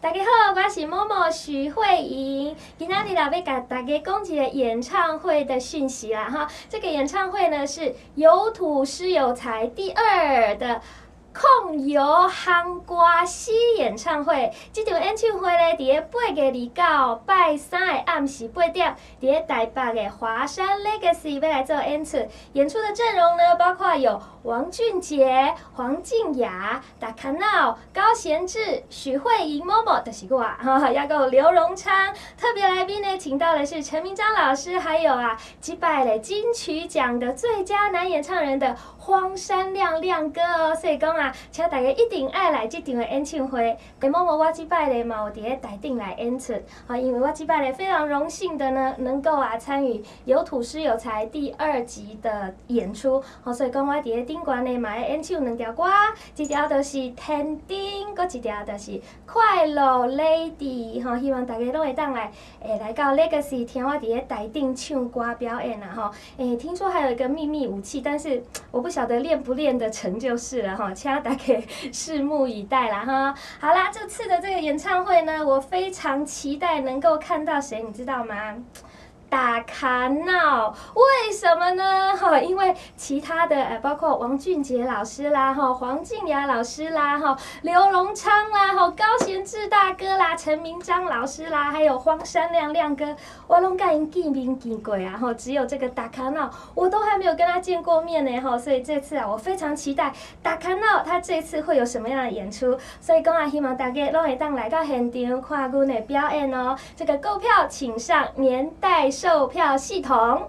大家好，我是某某徐慧莹。今天要给大家讲一个演唱会的讯息啦哈。这个演唱会呢是有土师有财第2的控油夯歌诗演唱会，这场演唱会呢，伫个8月29拜三的暗时8点，伫个台北的华山 Legacy 要来做演出。演出的阵容呢，包括有王俊杰、黄静雅、达卡闹、高贤志、许慧莹、某某，就是我哈，还有刘荣昌。特别来宾呢，请到的是陈明章老师，还有击败了金曲奖的最佳男演唱人的荒山亮亮哥哦。所以讲请大家一定爱来这场的演唱会。某某我这摆咧嘛有伫咧台顶来演出，因为我这摆咧非常荣幸的呢，能够参与有土师有财第2集的演出，所以讲我伫咧顶悬咧嘛会演唱2条歌，一条就是天顶，搁一条就是快乐 Lady， 希望大家拢会当来到 Legacy 听我伫咧台顶唱歌表演啦听说还有一个秘密武器，但是我不晓得练不练得成就是了请大家拭目以待啦哈。好啦，这次的这个演唱会呢，我非常期待能够看到谁，你知道吗？达卡闹，为什么呢？因为其他的包括王俊杰老师啦，黄静雅老师啦，刘荣昌啦，高贤志大哥啦，陈明章老师啦，还有荒山亮亮哥，我拢甲因见面见过只有这个达卡闹，我都还没有跟他见过面呢所以这次我非常期待达卡闹他这次会有什么样的演出，所以讲希望大家拢会当来到现场看阮的表演哦。这个购票请上年代售票系统。